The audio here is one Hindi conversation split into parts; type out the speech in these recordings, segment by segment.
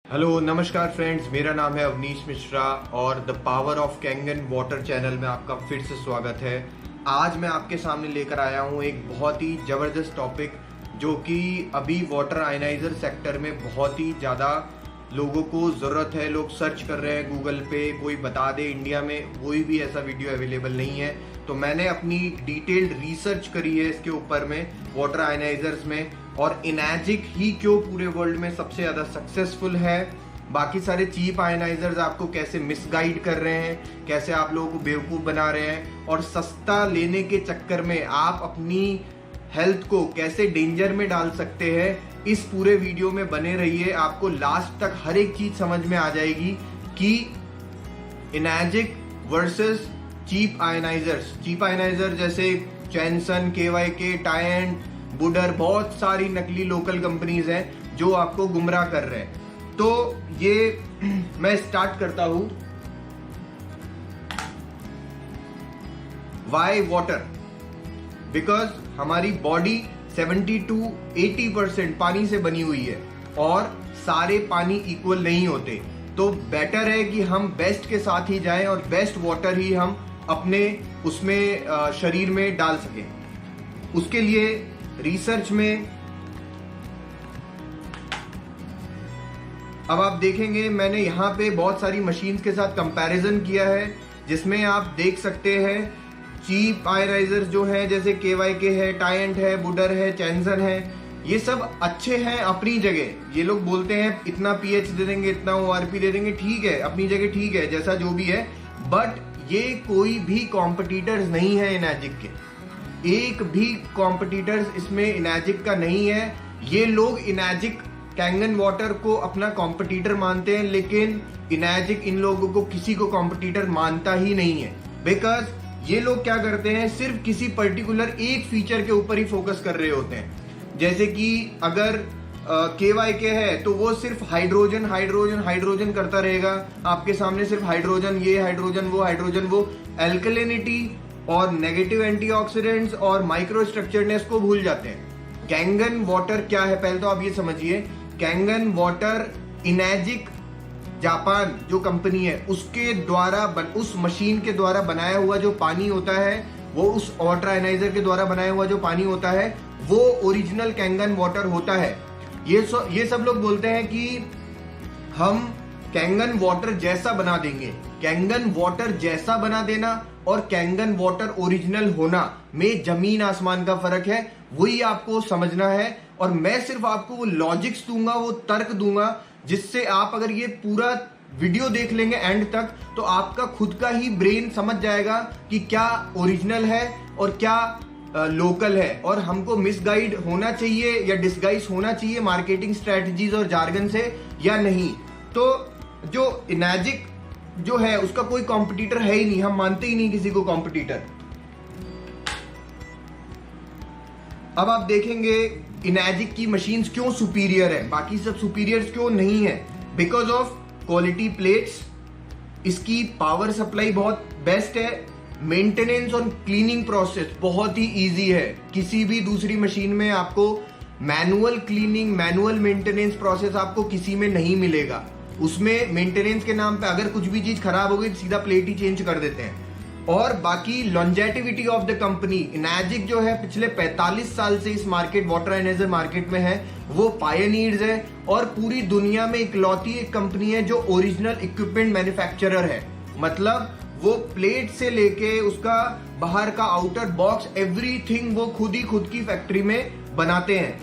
हेलो नमस्कार फ्रेंड्स, मेरा नाम है अवनीश मिश्रा और the power of Kangen water channel में आपका फिर से स्वागत है। आज मैं आपके सामने लेकर आया हूँ एक बहुत ही ज़बरदस्त टॉपिक जो कि अभी वाटर आयनाइजर सेक्टर में बहुत ही ज़्यादा लोगों को ज़रूरत है। लोग सर्च कर रहे हैं गूगल पे, कोई बता दे। इंडिया में कोई भी ऐसा वीडियो अवेलेबल नहीं है, तो मैंने अपनी डिटेल्ड रिसर्च करी है इसके ऊपर में, वाटर आयनाइजर्स में, और इनैजिक ही क्यों पूरे वर्ल्ड में सबसे ज़्यादा सक्सेसफुल है। बाकी सारे चीप आयनाइजर्स आपको कैसे मिसगाइड कर रहे हैं, कैसे आप लोगों को बेवकूफ़ बना रहे हैं, और सस्ता लेने के चक्कर में आप अपनी हेल्थ को कैसे डेंजर में डाल सकते हैं। इस पूरे वीडियो में बने रहिए, आपको लास्ट तक हर एक चीज समझ में आ जाएगी कि इनैजिक वर्सेस चीप आयनाइजर्स। चीप आयनाइजर जैसे चैनसन, KYK, टायंट, बुडर, बहुत सारी नकली लोकल कंपनीज हैं जो आपको गुमराह कर रहे हैं। तो ये मैं स्टार्ट करता हूं। Y water? बिकॉज हमारी बॉडी 70 to 80% पानी से बनी हुई है और सारे पानी इक्वल नहीं होते। तो बेटर है कि हम बेस्ट के साथ ही जाएं और बेस्ट वाटर ही हम अपने उसमें शरीर में डाल सकें। उसके लिए रिसर्च में अब आप देखेंगे, मैंने यहाँ पे बहुत सारी मशीन्स के साथ कंपैरिजन किया है, जिसमें आप देख सकते हैं चीप आयनाइजर्स जो है जैसे KYK है, टायंट है, बुडर है, चैनसन है, ये सब अच्छे हैं अपनी जगह। ये लोग बोलते हैं इतना pH दे देंगे, इतना ORP दे देंगे, ठीक है, अपनी जगह ठीक है, जैसा जो भी है। बट ये कोई भी कॉम्पिटिटर्स नहीं है इनैजिक के, एक भी कॉम्पिटिटर्स इसमें इनैजिक का नहीं है। ये लोग इनैजिक कैंगन वाटर को अपना कॉम्पिटिटर मानते हैं, लेकिन इनैजिक इन लोगों को किसी को कॉम्पिटिटर मानता ही नहीं है। बिकॉज ये लोग क्या करते हैं, सिर्फ किसी पर्टिकुलर एक फीचर के ऊपर ही फोकस कर रहे होते हैं। जैसे कि अगर KYK है तो वो सिर्फ हाइड्रोजन हाइड्रोजन हाइड्रोजन करता रहेगा, आपके सामने सिर्फ हाइड्रोजन, ये हाइड्रोजन वो एल्कलिनिटी और नेगेटिव एंटीऑक्सीडेंट्स और माइक्रो स्ट्रक्चरनेस को भूल जाते हैं। कैंगन वाटर क्या है, पहले तो आप ये समझिए। कैंगन वाटर इनैजिक जापान जो कंपनी है उसके द्वारा उस मशीन के द्वारा बनाया हुआ जो पानी होता है, वो उस वाटर आयनाइजर के द्वारा बनाया हुआ जो पानी होता है वो ओरिजिनल कैंगन वाटर होता है। ये सब लोग बोलते हैं कि हम कैंगन वाटर जैसा बना देंगे। कैंगन वाटर जैसा बना देना और कैंगन वाटर ओरिजिनल होना में जमीन आसमान का फर्क है, वही आपको समझना है। और मैं सिर्फ आपको वो लॉजिक्स दूंगा, वो तर्क दूंगा, जिससे आप अगर ये पूरा वीडियो देख लेंगे एंड तक, तो आपका खुद का ही ब्रेन समझ जाएगा कि क्या ओरिजिनल है और क्या लोकल है, और हमको मिसगाइड होना चाहिए या डिसगाइज होना चाहिए मार्केटिंग स्ट्रेटजीज और जार्गन से या नहीं। तो जो इनैजिक जो है उसका कोई कॉम्पिटिटर है ही नहीं, हम मानते ही नहीं किसी को कॉम्पिटिटर। अब आप देखेंगे इनैजिक की मशीन्स क्यों सुपीरियर है, बाकी सब सुपीरियर्स क्यों नहीं है। बिकॉज ऑफ क्वालिटी प्लेट्स, इसकी पावर सप्लाई बहुत बेस्ट है, मेंटेनेंस और क्लीनिंग प्रोसेस बहुत ही इजी है। किसी भी दूसरी मशीन में आपको manual cleaning, manual maintenance process आपको किसी में नहीं मिलेगा। उसमें मेंटेनेंस के नाम पे अगर कुछ भी चीज खराब हो गई तो सीधा प्लेट ही चेंज कर देते हैं। और बाकी लॉन्जेटिविटी ऑफ द कंपनी, इनैजिक जो है पिछले 45 साल से इस मार्केट, वाटर आयनाइजर मार्केट में है, वो पायनियर्स है और पूरी दुनिया में इकलौती एक कंपनी है जो ओरिजिनल इक्विपमेंट मैन्युफैक्चरर है। मतलब वो प्लेट से लेके उसका बाहर का आउटर बॉक्स, एवरीथिंग वो खुद की फैक्ट्री में बनाते हैं।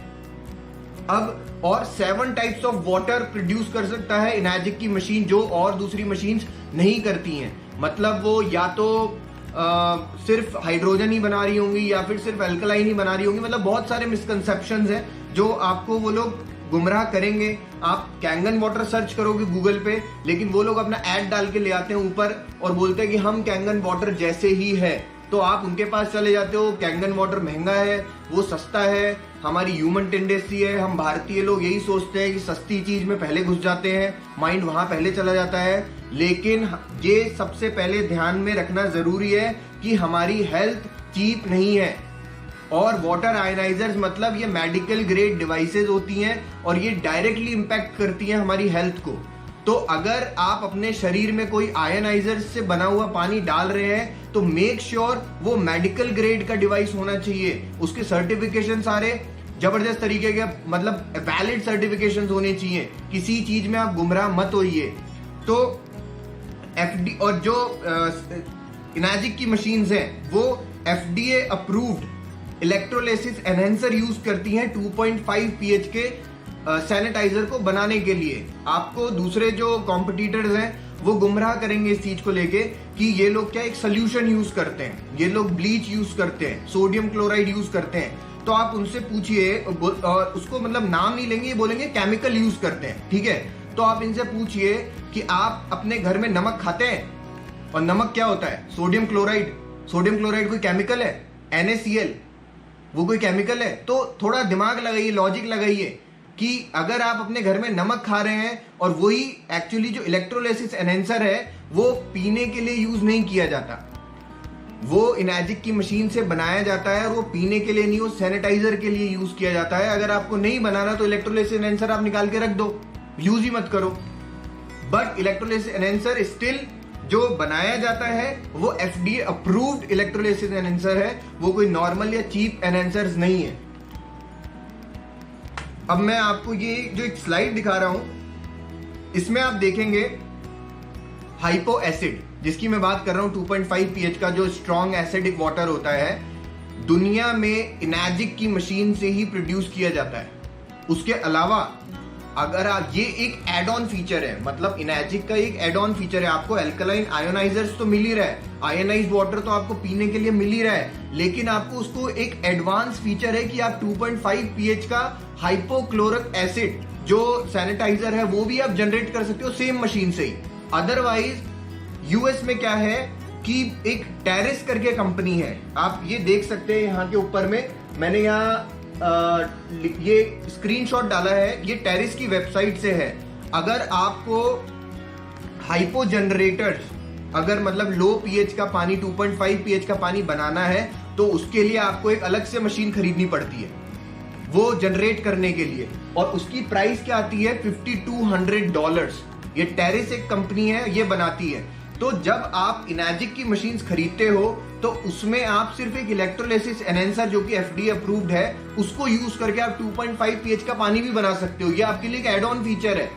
अब और 7 टाइप्स ऑफ वाटर प्रोड्यूस कर सकता है इनैजिक की मशीन, जो और दूसरी मशीन्स नहीं करती हैं। मतलब वो या तो सिर्फ हाइड्रोजन ही बना रही होंगी या फिर सिर्फ अल्कलाइन ही बना रही होंगी। मतलब बहुत सारे मिसकंसेप्शंस हैं जो आपको वो लोग गुमराह करेंगे। आप कैंगन वाटर सर्च करोगे गूगल पे, लेकिन वो लोग अपना ऐड डाल के ले आते हैं ऊपर और बोलते हैं कि हम कैंगन वाटर जैसे ही है। तो आप उनके पास चले जाते हो, कैंगन वाटर महंगा है, वो सस्ता है। हमारी ह्यूमन टेंडेंसी है, हम भारतीय लोग यही सोचते हैं कि सस्ती चीज में पहले घुस जाते हैं, माइंड वहां पहले चला जाता है। लेकिन ये सबसे पहले ध्यान में रखना जरूरी है कि हमारी हेल्थ चीप नहीं है। और वाटर आयनाइजर्स मतलब ये मेडिकल ग्रेड डिवाइसेस होती हैं और ये डायरेक्टली इंपैक्ट करती हैं हमारी हेल्थ को। तो अगर आप अपने शरीर में कोई आयनाइजर से बना हुआ पानी डाल रहे हैं तो मेक श्योर वो मेडिकल ग्रेड का डिवाइस होना चाहिए, उसके सर्टिफिकेशन सारे जबरदस्त तरीके के मतलब वैलिड सर्टिफिकेशंस होने चाहिए, किसी चीज में आप गुमराह मत होइए। तो एफडी और जो इनाजिक की मशीन्स हैं वो FDA approved electrolysis enhancer use करती हैं 2.5 pH के सैनिटाइजर को बनाने के लिए। आपको दूसरे जो कॉम्पिटिटर्स हैं वो गुमराह करेंगे इस चीज को लेके कि ये लोग क्या एक सोल्यूशन यूज करते हैं, ये लोग ब्लीच यूज करते हैं, सोडियम क्लोराइड यूज करते हैं। तो आप उनसे पूछिए और उसको मतलब नाम नहीं लेंगे, ये बोलेंगे केमिकल यूज करते हैं, ठीक है। तो आप इनसे पूछिए कि आप अपने घर में नमक खाते हैं, और नमक क्या होता है? Sodium chloride. सोडियम क्लोराइड कोई केमिकल है? NaCl वो कोई केमिकल है? तो थोड़ा दिमाग लगाइए, लॉजिक लगाइए कि अगर आप अपने घर में नमक खा रहे हैं और वही एक्चुअली जो इलेक्ट्रोलिसिस एनहेंसर है वो पीने के लिए यूज नहीं किया जाता, वो इनाजिक की मशीन से बनाया जाता है और वो पीने के लिए नहीं, वो सैनिटाइजर के लिए यूज किया जाता है। अगर आपको नहीं बनाना तो इलेक्ट्रोलिसिस एनहेंसर आप निकाल के रख दो, यूज ही मत करो। बट इलेक्ट्रोलिसिस एनहेंसर स्टिल जो बनाया जाता है वो FDA अप्रूव्ड इलेक्ट्रोलिसिस एनहेंसर है, वो कोई नॉर्मल या चीप एनहेंसर्स नहीं है। अब मैं आपको ये जो एक स्लाइड दिखा रहा हूं इसमें आप देखेंगे हाइपो एसिड, जिसकी मैं बात कर रहा हूं 2.5 pH का जो स्ट्रॉन्ग एसिडिक वाटर होता है, दुनिया में इनाजिक की मशीन से ही प्रोड्यूस किया जाता है। उसके अलावा अगर आप ये एक एड ऑन फीचर है, मतलब इनाजिक का एक एड ऑन फीचर है, आपको एल्कलाइन आयोनाइजर्स तो मिल ही रहा है, आयोनाइज्ड वाटर तो आपको पीने के लिए मिल ही रहा है, लेकिन आपको उसको एक एडवांस फीचर है कि आप 2.5 pH का हाइपोक्लोरिक एसिड जो सैनिटाइजर है वो भी आप जनरेट कर सकते हो सेम मशीन से ही। अदरवाइज यूएस में क्या है कि एक टेरिस करके कंपनी है, आप ये देख सकते हैं यहाँ के ऊपर में, मैंने यहाँ ये स्क्रीनशॉट डाला है, ये टेरिस की वेबसाइट से है। अगर आपको हाइपो जनरेटर्स, अगर मतलब लो पीएच का पानी 2.5 pH का पानी बनाना है तो उसके लिए आपको एक अलग से मशीन खरीदनी पड़ती है वो जनरेट करने के लिए, और उसकी प्राइस क्या आती है $5200। ये टेरिस एक कंपनी है, ये बनाती है। तो जब आप इनाजिक की मशीन्स खरीदते हो तो उसमें आप सिर्फ एक इलेक्ट्रोलिसिस एनहेंसर जो कि FDA अप्रूव्ड है उसको यूज करके आप 2.5 pH का पानी भी बना सकते हो। ये आपके लिए एक एड ऑन फीचर है,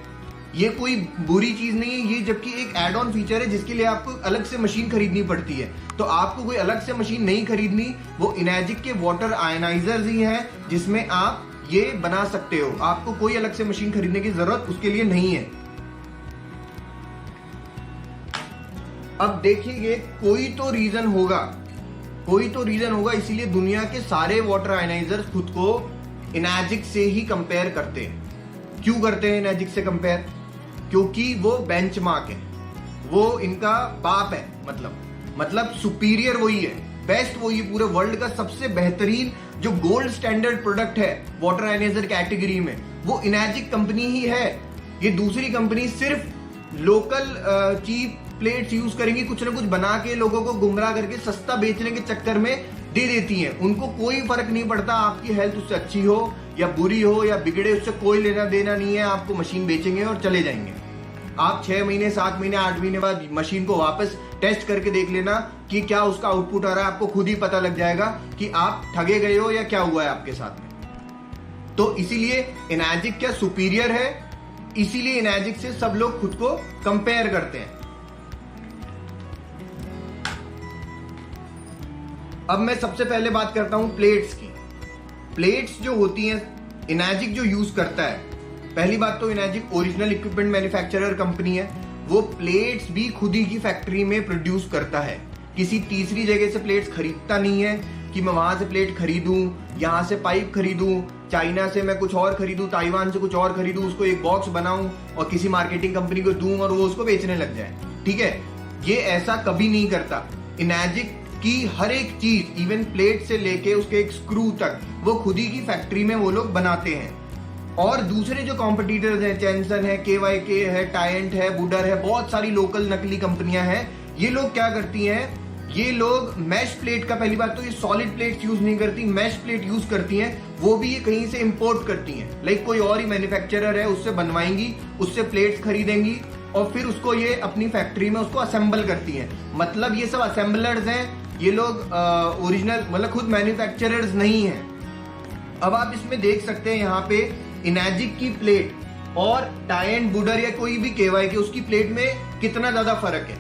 ये कोई बुरी चीज नहीं है, ये जबकि एक एड ऑन फीचर है जिसके लिए आपको अलग से मशीन खरीदनी पड़ती है। तो आपको कोई अलग से मशीन नहीं खरीदनी, वो इनाजिक के वाटर आयनाइजर्स ही हैं जिसमें आप ये बना सकते हो, आपको कोई अलग से मशीन खरीदने की जरूरत उसके लिए नहीं है। अब देखिए कोई तो रीजन होगा, इसीलिए दुनिया के सारे वाटर आयनाइजर्स खुद को इनाजिक से ही कंपेयर करते हैं। क्यों करते हैं इनाजिक से कंपेयर? क्योंकि वो बेंचमार्क है, वो इनका बाप है, मतलब सुपीरियर वही है, बेस्ट वही है, पूरे वर्ल्ड का सबसे बेहतरीन जो गोल्ड स्टैंडर्ड प्रोडक्ट है वाटर आयनाइजर कैटेगरी में वो इनाजिक कंपनी ही है। ये दूसरी कंपनी सिर्फ लोकल चीप प्लेट्स यूज करेंगी, कुछ ना कुछ बना के लोगों को गुमराह करके सस्ता बेचने के चक्कर में दे देती हैं। उनको कोई फर्क नहीं पड़ता आपकी हेल्थ उससे अच्छी हो या बुरी हो या बिगड़े, उससे कोई लेना देना नहीं है। आपको मशीन बेचेंगे और चले जाएंगे। आप 6 महीने 7 महीने 8 महीने बाद मशीन को वापस टेस्ट करके देख लेना कि क्या उसका आउटपुट आ रहा है, आपको खुद ही पता लग जाएगा कि आप ठगे गए हो या क्या हुआ है आपके साथ में। तो इसीलिए इनाजिक क्या सुपीरियर है, इसीलिए इनाजिक से सब लोग खुद को कंपेयर करते हैं। अब मैं सबसे पहले बात करता हूं प्लेट्स की। प्लेट्स जो होती हैं इनाजिक जो यूज करता है, पहली बात तो इनाजिक ओरिजिनल इक्विपमेंट मैन्युफैक्चरर कंपनी है, वो प्लेट्स भी खुद ही की फैक्ट्री में प्रोड्यूस करता है, किसी तीसरी जगह से प्लेट्स खरीदता नहीं है कि मैं वहां से प्लेट खरीदूं, यहां से पाइप खरीदूं, चाइना से मैं कुछ और खरीदूं, ताइवान से कुछ और खरीदूं, उसको एक बॉक्स बनाऊं और किसी मार्केटिंग कंपनी को दूं और वो उसको बेचने लग जाए। ठीक है, ये ऐसा कभी नहीं करता। इनाजिक की हर एक चीज, इवन प्लेट से लेके उसके एक स्क्रू तक, वो खुद ही की फैक्ट्री में वो लोग बनाते हैं। और दूसरे जो कॉम्पिटिटर्स हैं, चैनसन है, KYK है, टायंट है, बुडर है, बहुत सारी लोकल नकली कंपनियां हैं, ये लोग क्या करती हैं ये लोग मैश प्लेट का, पहली बात तो ये सॉलिड प्लेट यूज नहीं करती, मैश प्लेट यूज करती हैं, वो भी ये कहीं से इंपोर्ट करती हैं। लाइक कोई और ही मैन्युफैक्चरर है, उससे बनवाएंगी, उससे प्लेट्स खरीदेंगी और फिर उसको ये अपनी फैक्ट्री में उसको असेंबल करती हैं। मतलब ये सब असेंबलर्स हैं, ये लोग ओरिजिनल मतलब खुद मैन्युफैक्चरर्स नहीं हैं। अब आप इसमें देख सकते हैं यहाँ पे इनैजिक की प्लेट और टाई एंड बुडर या कोई भी केवाई की उसकी प्लेट में कितना ज्यादा फर्क है,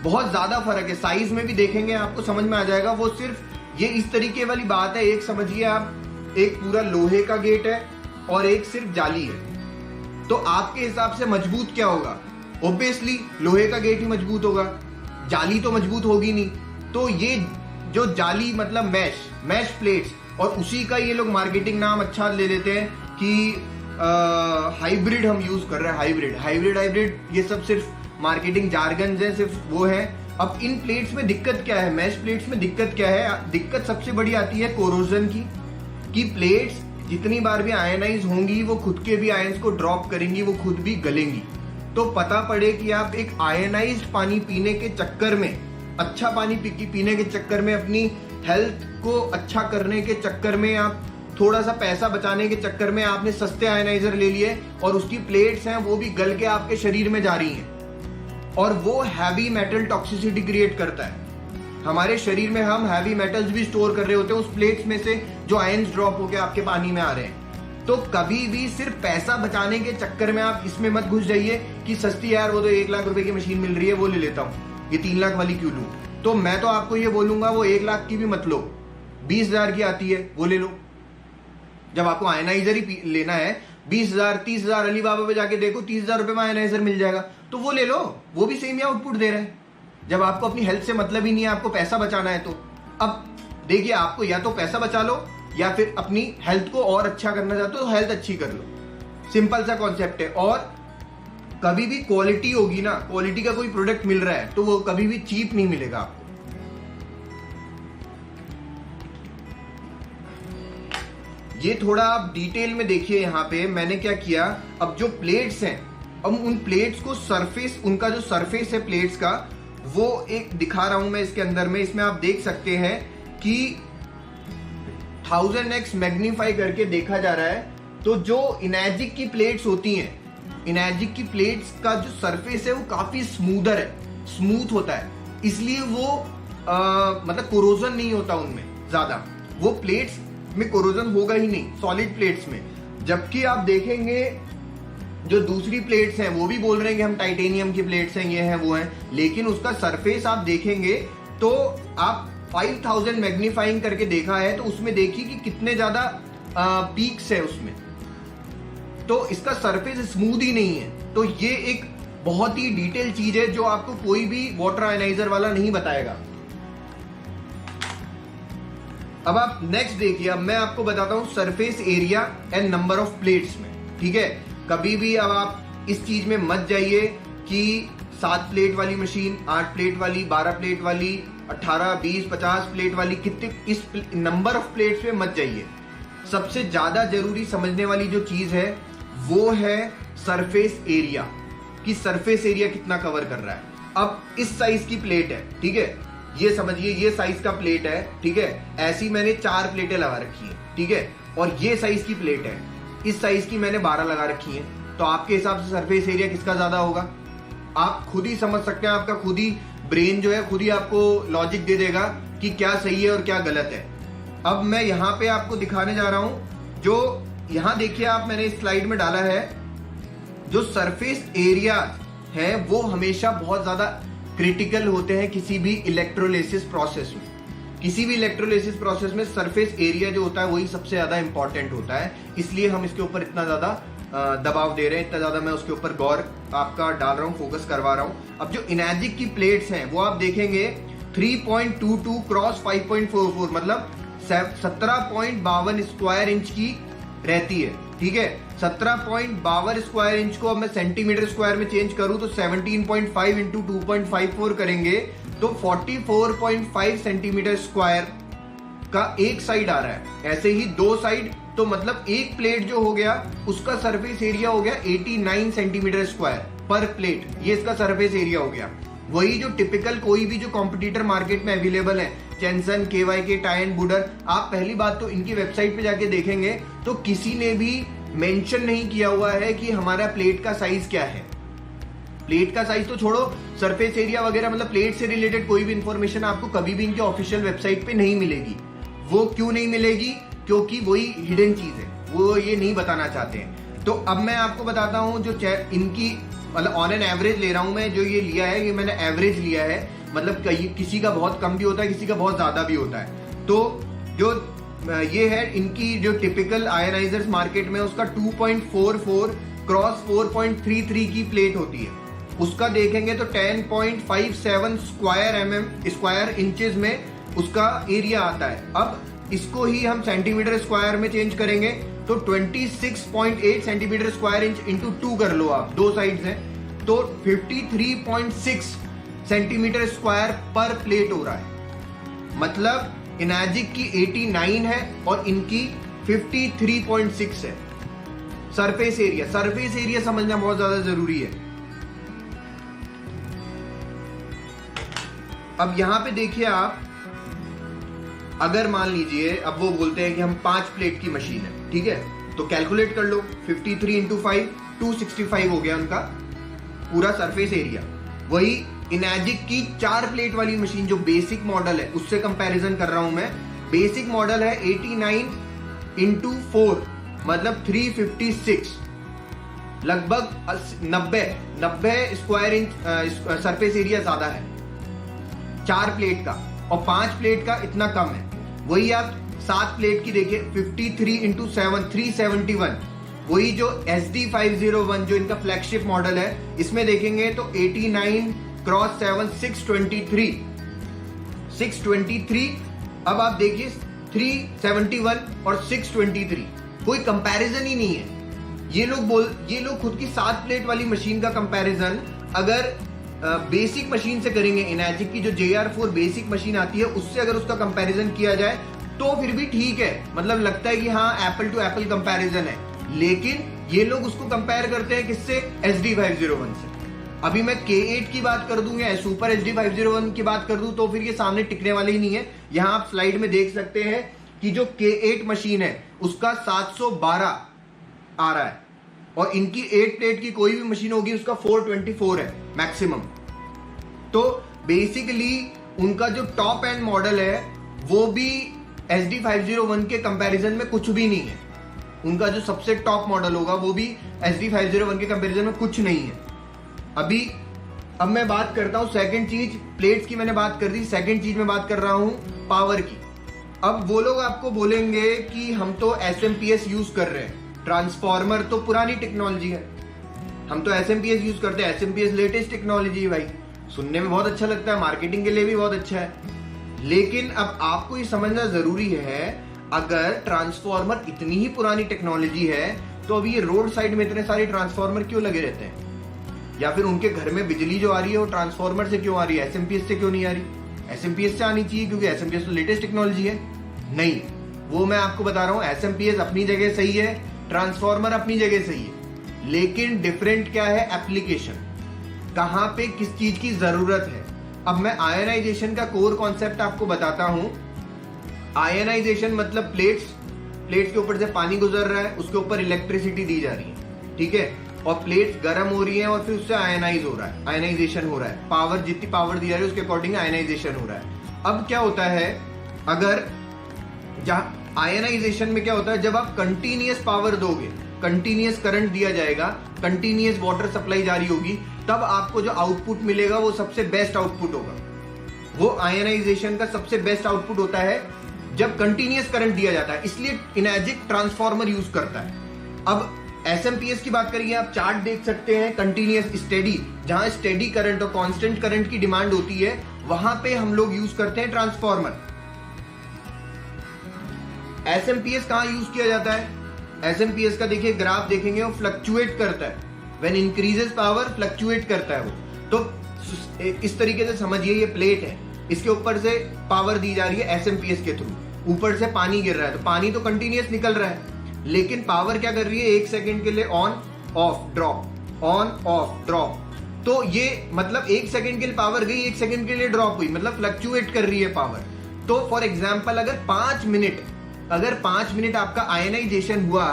बहुत ज्यादा फर्क है। साइज में भी देखेंगे आपको समझ में आ जाएगा। वो सिर्फ ये इस तरीके वाली बात है, एक समझिए आप, एक पूरा लोहे का गेट है और एक सिर्फ जाली है, तो आपके हिसाब से मजबूत क्या होगा? ऑब्वियसली लोहे का गेट ही मजबूत होगा, जाली तो मजबूत होगी नहीं। तो ये जो जाली मतलब मैश प्लेट्स, और उसी का ये लोग मार्केटिंग नाम अच्छा ले लेते हैं कि हाइब्रिड हम यूज कर रहे हैं, हाइब्रिड, ये सब सिर्फ मार्केटिंग जार्गन है, सिर्फ वो है। अब इन प्लेट्स में दिक्कत क्या है, मैश प्लेट्स में दिक्कत क्या है? दिक्कत सबसे बड़ी आती है कोरोजन की प्लेट्स जितनी बार भी आयनाइज होंगी वो खुद के भी आयंस को ड्रॉप करेंगी, वो खुद भी गलेंगी। तो पता पड़े कि आप एक आयनाइज्ड पानी पीने के चक्कर में, अच्छा पानी पीने के चक्कर में, अपनी हेल्थ को अच्छा करने के चक्कर में, आप थोड़ा सा पैसा बचाने के चक्कर में आपने सस्ते आयनाइजर ले लिए और उसकी प्लेट्स हैं वो भी गल के आपके शरीर में जा रही हैं, और वो हैवी मेटल टॉक्सिसिटी क्रिएट करता है। हमारे शरीर में हम हैवी मेटल्स भी स्टोर कर रहे होते हैं उस प्लेट्स में से, जो आयंस ड्रॉप होकर आपके पानी में आ रहे हैं। तो कभी भी सिर्फ पैसा बचाने के चक्कर में आप इसमें मत घुस जाइए कि सस्ती यार वो तो 1 लाख रुपए की मशीन मिल रही है वो ले लेता हूँ, ये 3 लाख वाली क्यों लूं। तो मैं तो आपको ये बोलूंगा वो 1 लाख की भी मत लो, 20,000 की आती है वो ले लो। जब आपको आयनाइजर ही लेना है 20,000 30,000, अलीबाबा पे जाके देखो 30,000 रुपए में आयनाइजर मिल जाएगा, तो वो ले लो, वो भी सेम ही आउटपुट दे रहा है। जब आपको अपनी हेल्थ से मतलब ही नहीं है, आपको पैसा बचाना है, तो अब देखिए आपको या तो पैसा बचा लो या फिर अपनी हेल्थ को और अच्छा करना चाहते हो तो हेल्थ अच्छी कर लो, सिंपल सा कॉन्सेप्ट है। और कभी भी क्वालिटी होगी ना, क्वालिटी का कोई प्रोडक्ट मिल रहा है तो वो कभी भी चीप नहीं मिलेगा आपको। ये थोड़ा आप डिटेल में देखिए, यहाँ पे मैंने क्या किया, अब जो प्लेट्स हैं, अब उन प्लेट्स को सरफेस, उनका जो सरफेस है प्लेट्स का, वो एक दिखा रहा हूं मैं इसके अंदर में। इसमें आप देख सकते हैं कि 1000x मैग्नीफाई करके देखा जा रहा है। तो जो इनैजिक की प्लेट्स होती हैं, इनैजिक की प्लेट्स का जो सरफेस है वो काफी स्मूदर है, स्मूथ होता है, इसलिए वो मतलब कोरोजन नहीं होता उनमें ज्यादा, वो प्लेट्स में कोरोजन होगा ही नहीं सॉलिड प्लेट्स में। जबकि आप देखेंगे जो दूसरी प्लेट्स हैं वो भी बोल रहे हैं कि हम टाइटेनियम की प्लेट्स हैं, ये हैं वो हैं, लेकिन उसका सरफेस आप देखेंगे तो आप 5000 मैग्नीफाइंग करके देखा है तो उसमें देखिए कि कितने ज्यादा पीक्स है उसमें, तो इसका सरफेस स्मूथ ही नहीं है। तो ये एक बहुत ही डिटेल चीज है जो आपको कोई भी वाटर आयनाइजर वाला नहीं बताएगा। अब आप नेक्स्ट देखिए, अब मैं आपको बताता हूं surface area and number of plates में, ठीक है। कभी भी अब आप इस चीज में मत जाइए कि 7 प्लेट वाली मशीन, 8 प्लेट वाली, 12 प्लेट वाली, 18, 20, 50 प्लेट वाली, कितने, इस नंबर ऑफ प्लेट्स में मत जाइए। सबसे ज्यादा जरूरी समझने वाली जो चीज है वो है सरफेस एरिया, कि सरफेस एरिया कितना कवर कर रहा है। अब इस साइज की प्लेट है, ठीक है, ये समझिए ये साइज का प्लेट है, ठीक है, ऐसी मैंने 4 प्लेटें लगा रखी है, ठीक है, और ये साइज की प्लेट है, इस साइज की मैंने 12 लगा रखी है। तो आपके हिसाब से सरफेस एरिया किसका ज्यादा होगा? आप खुद ही समझ सकते हैं, आपका खुद ही ब्रेन जो है खुद ही आपको लॉजिक दे देगा कि क्या सही है और क्या गलत है। अब मैं यहाँ पे आपको दिखाने जा रहा हूं, जो यहाँ देखिए आप, मैंने इस स्लाइड में डाला है, जो सरफेस एरिया है वो हमेशा बहुत ज्यादा क्रिटिकल होते हैं किसी भी इलेक्ट्रोलिसिस प्रोसेस में। किसी भी इलेक्ट्रोलिसिस प्रोसेस में सरफेस एरिया जो होता है वही सबसे ज्यादा इंपॉर्टेंट होता है, इसलिए हम इसके ऊपर इतना ज्यादा दबाव दे रहे हैं, इतना ज्यादा मैं उसके ऊपर गौर आपका डाल रहा हूँ, फोकस करवा रहा हूँ। अब जो इनैजिक की प्लेट्स हैं वो आप देखेंगे 3.22 क्रॉस 5.44, मतलब 17.52 स्क्वायर इंच की रहती है, ठीक है। 17.52 स्क्वायर इंच को अब मैं सेंटीमीटर स्क्वायर में चेंज करूं तो 17.5 इंटू 2.54 करेंगे तो 44.5 सेंटीमीटर स्क्वायर का एक साइड आ रहा है। ऐसे ही 2 साइड, तो मतलब एक प्लेट जो हो गया उसका सरफेस एरिया हो गया 89 सेंटीमीटर स्क्वायर पर प्लेट, ये इसका सरफेस एरिया हो गया। वही जो टिपिकल कोई भी जो कॉम्पिटिटर मार्केट में अवेलेबल है, चेंसन, केवाईके, टायन, बुडर, आप पहली बात तो इनकी वेबसाइट पे जाके देखेंगे तो किसी ने भी मेंशन नहीं किया हुआ है कि हमारा प्लेट का साइज क्या है। प्लेट का साइज तो छोड़ो, सरफेस एरिया वगैरह मतलब प्लेट से रिलेटेड कोई भी इंफॉर्मेशन आपको कभी भी इनके ऑफिशियल वेबसाइट पे नहीं मिलेगी। वो क्यों नहीं मिलेगी? क्योंकि वही हिडन चीज है, वो ये नहीं बताना चाहते हैं। तो अब मैं आपको बताता हूँ जो इनकी मतलब ऑन एन एवरेज ले रहा हूं मैं, जो ये लिया है ये मैंने एवरेज लिया है, मतलब किसी का बहुत कम भी होता है, किसी का बहुत ज्यादा भी होता है। तो जो ये है इनकी जो टिपिकल आयनाइजर्स मार्केट में उसका 2.44 क्रॉस 4.33 की प्लेट होती है। उसका देखेंगे तो 10.57 स्क्वायर इंचेस में उसका एरिया आता है। अब इसको ही हम सेंटीमीटर स्क्वायर में चेंज करेंगे तो 26.8 सेंटीमीटर स्क्वायर इंच इंटू 2 कर लो आप, दो साइड्स हैं, तो 53.6 सेंटीमीटर स्क्वायर पर प्लेट हो रहा है। मतलब इनाजिक की 89 है और इनकी 53.6 है। सरफेस एरिया समझना बहुत ज्यादा जरूरी है। अब यहां पे देखिए आप, अगर मान लीजिए अब वो बोलते हैं कि हम 5 प्लेट की मशीन है, ठीक है, तो कैलकुलेट कर लो 53 इंटू 5 265 हो गया उनका पूरा सरफेस एरिया। वही इनाजिक की 4 प्लेट वाली मशीन जो बेसिक मॉडल है उससे कंपैरिजन कर रहा हूं मैं। बेसिक मॉडल है 89 इंटू 4 मतलब 356, लगभग 90 स्क्वायर इंच सरफेस एरिया ज्यादा है 4 प्लेट का, और 5 प्लेट का इतना कम है। वही आप 7 प्लेट की देखिए 53 इंटू 7 371। वही जो SD501 जो इनका फ्लैगशिप मॉडल है इसमें देखेंगे तो 89 क्रॉस 7 623। अब आप देखिए 371 और 623, कोई कंपैरिजन ही नहीं है। ये लोग खुद की 7 प्लेट वाली मशीन का कंपैरिजन अगर बेसिक मशीन से करेंगे, इनाजिक की जो JR4 बेसिक मशीन आती है उससे अगर उसका कंपैरिजन किया जाए तो फिर भी ठीक है, मतलब लगता है कि हाँ एप्पल टू एप्पल कंपैरिजन है। लेकिन ये लोग उसको कंपेयर करते हैं किससे? SD501 से। अभी मैं K8 की बात कर दूं या सुपर SD501 की बात कर दूं तो फिर ये सामने टिकने वाले ही नहीं है। यहां आप स्लाइड में देख सकते हैं कि जो K8 मशीन है उसका 712 आ रहा है, और इनकी 8 प्लेट की कोई भी मशीन होगी उसका 424 है मैक्सिमम। तो बेसिकली उनका जो टॉप एंड मॉडल है वो भी SD501 के कंपैरिजन में कुछ भी नहीं है। उनका जो सबसे टॉप मॉडल होगा वो भी SD501 के कंपैरिजन में कुछ नहीं है। अब मैं बात करता हूं सेकंड चीज, प्लेट्स की मैंने बात कर दी, सेकंड चीज मैं बात कर रहा हूं पावर की। अब वो लोग आपको बोलेंगे कि हम तो SMPS यूज कर रहे हैं, ट्रांसफॉर्मर तो पुरानी टेक्नोलॉजी है, हम तो SMPS यूज करते हैं, SMPS लेटेस्ट टेक्नोलॉजी है। भाई सुनने में बहुत अच्छा लगता है, मार्केटिंग के लिए भी बहुत अच्छा है, लेकिन अब आपको ये समझना जरूरी है अगर ट्रांसफॉर्मर इतनी ही पुरानी टेक्नोलॉजी है तो अभी ये रोड साइड में इतने सारे ट्रांसफॉर्मर क्यों लगे रहते हैं? या फिर उनके घर में बिजली जो आ रही है वो ट्रांसफॉर्मर से क्यों आ रही है, SMPS से क्यों नहीं आ रही? SMPS से आनी चाहिए क्योंकि SMPS तो लेटेस्ट टेक्नोलॉजी है। नहीं, वो मैं आपको बता रहा हूं SMPS अपनी जगह सही है, ट्रांसफॉर्मर अपनी जगह सही है, लेकिन डिफरेंट क्या है? एप्लीकेशन, कहां पे किस चीज की जरूरत है। अब मैं आयनाइजेशन का कोर कॉन्सेप्ट आपको बताता हूं। आयनाइजेशन मतलब प्लेट्स के ऊपर से पानी गुजर रहा है, उसके ऊपर इलेक्ट्रिसिटी दी जा रही है, ठीक है, और प्लेट्स गर्म हो रही हैं और फिर उससे आयनाइज हो रहा है, आयनाइजेशन हो रहा है। पावर जितनी पावर दी जा रही है उसके अकॉर्डिंग आयनाइजेशन हो रहा है। अब क्या होता है, अगर जहां आयनाइजेशन में क्या होता है, जब आप कंटिन्यूअस पावर दोगे, कंटिन्यूअस करंट दिया जाएगा, कंटिन्यूअस वाटर सप्लाई जारी होगी, तब आपको जो आउटपुट मिलेगा वो सबसे बेस्ट आउटपुट होगा। वो आयनाइजेशन का सबसे बेस्ट आउटपुट होता है जब कंटिन्यूअस करंट दिया जाता है, इसलिए इनाजिक ट्रांसफॉर्मर यूज करता है। अब SMPS की बात करिए, आप चार्ट देख सकते हैं, कंटिन्यूअस स्टेडी, जहां स्टेडी करंट और कांस्टेंट करंट की डिमांड होती है वहां पे हम लोग यूज करते हैं ट्रांसफॉर्मर। SMPS कहां यूज किया जाता है? SMPS का देखिए ग्राफ देखेंगे, वो फ्लक्चुएट करता है, व्हेन इंक्रीजेस पावर फ्लक्चुएट करता है वो। तो इस तरीके से समझिए, ये प्लेट है, इसके ऊपर से पावर दी जा रही है SMPS के थ्रू, ऊपर से पानी गिर रहा है, तो पानी तो कंटिन्यूअस निकल रहा है, लेकिन पावर क्या कर रही है? 1 सेकंड के लिए on off drop, on off drop, तो ये मतलब 1 सेकंड के लिए पावर गई, 1 सेकंड के लिए ड्रॉप हुई, मतलब फ्लक्चुएट कर रही है पावर। तो फॉर एग्जाम्पल अगर 5 मिनट आपका आयनाइजेशन हुआ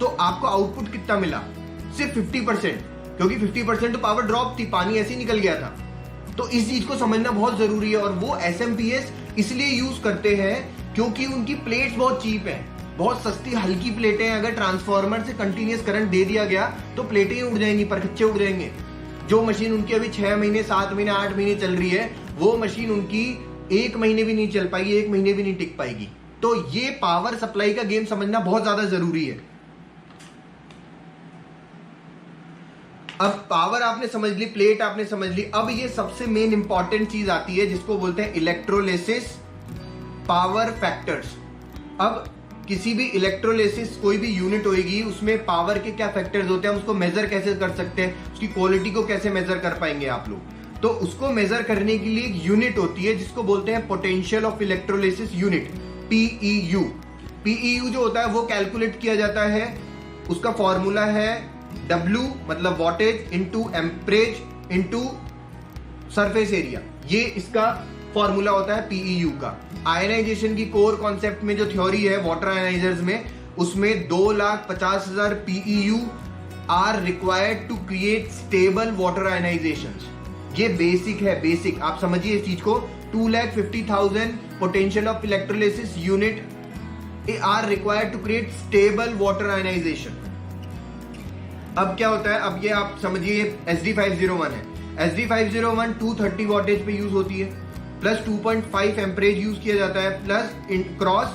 तो आपको आउटपुट कितना मिला? सिर्फ 50%, क्योंकि 50% तो पावर ड्रॉप थी, पानी ऐसे ही निकल गया था। तो इस चीज को समझना बहुत जरूरी है। और वो एसएमपीएस इसलिए यूज करते हैं क्योंकि उनकी प्लेट्स बहुत चीप है, बहुत सस्ती हल्की प्लेटें हैं। अगर ट्रांसफार्मर से कंटिन्यूस करंट दे दिया गया तो प्लेटें ही उड़ जाएंगी, परखच्चे उड़ जाएंगे। जो मशीन उनकी अभी 6 महीने 7 महीने 8 महीने चल रही है, वो मशीन उनकी 1 महीने भी नहीं चल पाएगी, 1 महीने भी नहीं टिक पाएगी। तो ये पावर सप्लाई का गेम समझना बहुत ज्यादा जरूरी है। अब पावर आपने समझ ली, प्लेट आपने समझ ली। अब ये सबसे मेन इंपॉर्टेंट चीज आती है जिसको बोलते हैं इलेक्ट्रोलिसिस पावर फैक्टर्स। अब किसी भी इलेक्ट्रोलिसिस कोई भी यूनिट होगी, उसमें पावर के क्या फैक्टर्स होते हैं, हम उसको मेजर कैसे कर सकते हैं, उसकी क्वालिटी को कैसे मेजर कर पाएंगे आप लोग। तो उसको मेजर करने के लिए एक यूनिट होती है जिसको बोलते हैं पोटेंशियल ऑफ इलेक्ट्रोलिसिस यूनिट, पीईयू। पीईयू जो होता है वो कैलकुलेट किया जाता है, उसका फॉर्मूला है W मतलब wattage into amperage into surface area. ये इसका फॉर्मूला होता है पीईयू का। आयनाइजेशन की कोर कॉन्सेप्ट में जो थ्योरी है वाटर आयनाइजर्स में, उसमें 2,50,000 PEU are required to create stable water ionisations. ये बेसिक है, बेसिक आप समझिए इस चीज को। 2,50,000 potential of electrolysis unit are required to create stable water ionization. अब क्या होता है, अब ये आप समझिए SD501 है। SD501 230 वॉटेज पे यूज होती है, प्लस 2.5 एम्परेज यूज किया जाता है, plus cross